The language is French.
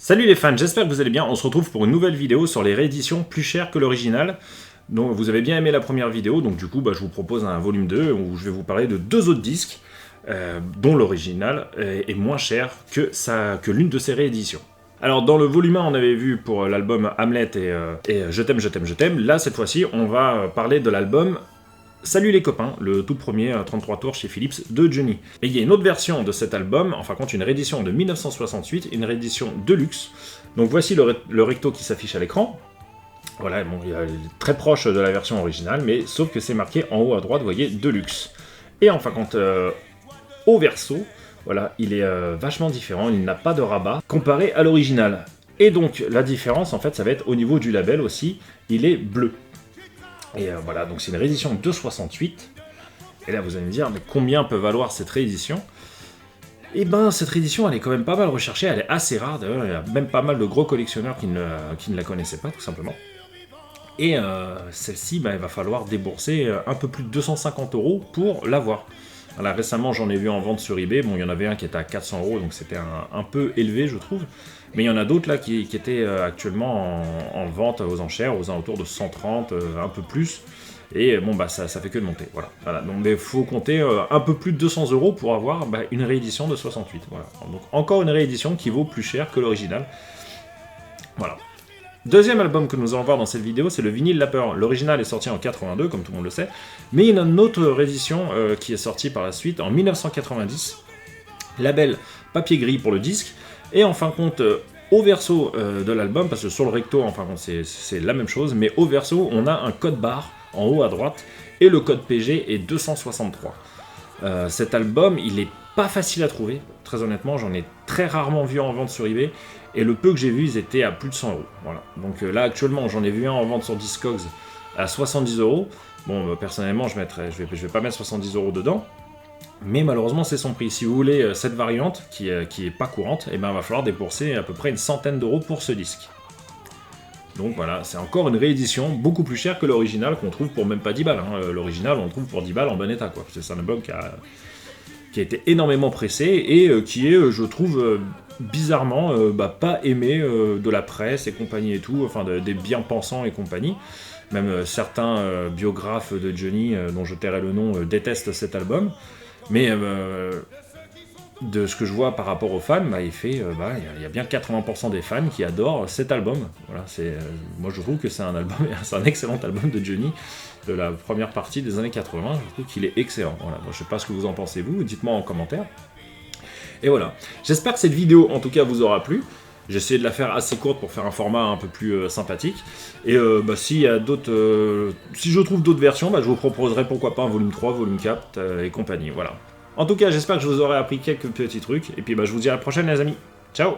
Salut les fans, j'espère que vous allez bien. On se retrouve pour une nouvelle vidéo sur les rééditions plus chères que l'original. Donc vous avez bien aimé la première vidéo, donc du coup je vous propose un volume 2 où je vais vous parler de deux autres disques, dont l'original est moins cher que l'une de ces rééditions. Alors dans le volume 1 on avait vu pour l'album Hamlet et Je t'aime, je t'aime, je t'aime. Là cette fois-ci on va parler de l'album Salut les copains, le tout premier 33 tours chez Philips de Johnny. Et il y a une autre version de cet album, enfin compte une réédition de 1968, une réédition deluxe. Donc voici le recto qui s'affiche à l'écran. Voilà, bon, il est très proche de la version originale, mais sauf que c'est marqué en haut à droite, vous voyez, deluxe. Et enfin quand au verso, voilà, il est vachement différent, il n'a pas de rabat comparé à l'original. Et donc la différence en fait ça va être au niveau du label aussi, il est bleu. Et voilà, donc c'est une réédition de 68. Et là, vous allez me dire, mais combien peut valoir cette réédition? Eh ben, cette réédition, elle est quand même pas mal recherchée, elle est assez rare. D'ailleurs, il y a même pas mal de gros collectionneurs qui ne la connaissaient pas, tout simplement. Et celle-ci, il va falloir débourser un peu plus de 250 € pour l'avoir. Voilà, récemment, j'en ai vu en vente sur eBay. Bon, il y en avait un qui était à 400 €, donc c'était un peu élevé, je trouve. Mais il y en a d'autres là qui étaient actuellement en vente aux enchères, aux alentours de 130, un peu plus. Et bon, ça fait que de monter. Voilà. Donc, il faut compter un peu plus de 200 € pour avoir une réédition de 68. Voilà. Donc, encore une réédition qui vaut plus cher que l'original. Voilà. Deuxième album que nous allons voir dans cette vidéo, c'est le Vinyle La Peur. L'original est sorti en 82, comme tout le monde le sait, mais il y a une autre réédition qui est sortie par la suite en 1990. Label papier gris pour le disque, et en fin de compte, au verso de l'album, parce que sur le recto, en fin de compte, c'est la même chose, mais au verso, on a un code barre en haut à droite, et le code PG est 263. Cet album, il est pas facile à trouver, très honnêtement, j'en ai très rarement vu en vente sur eBay, et le peu que j'ai vu, ils étaient à plus de 100 €. Voilà. Donc là, actuellement, j'en ai vu un en vente sur Discogs à 70 €. Bon, personnellement, je vais pas mettre 70 € dedans, mais malheureusement, c'est son prix. Si vous voulez cette variante, qui est pas courante, il va falloir débourser à peu près une centaine d'euros pour ce disque. Donc voilà, c'est encore une réédition beaucoup plus chère que l'original, qu'on trouve pour même pas 10 balles. Hein. L'original, on le trouve pour 10 balles en bon état, quoi. C'est un album qui a été énormément pressé et qui est, je trouve, bizarrement pas aimé de la presse et compagnie et tout, enfin des bien-pensants et compagnie. Même certains biographes de Johnny, dont je tairai le nom, détestent cet album. Mais de ce que je vois par rapport aux fans, il y a bien 80% des fans qui adorent cet album. Voilà, moi je trouve que c'est un excellent album de Johnny, de la première partie des années 80, je trouve qu'il est excellent. Voilà. Bon, je sais pas ce que vous en pensez vous, dites-moi en commentaire. Et voilà, j'espère que cette vidéo en tout cas vous aura plu. J'ai essayé de la faire assez courte pour faire un format un peu plus sympathique. Et s'il y a si je trouve d'autres versions, je vous proposerai pourquoi pas un volume 3, volume 4 et compagnie. Voilà. En tout cas, j'espère que je vous aurai appris quelques petits trucs. Et puis je vous dis à la prochaine les amis. Ciao!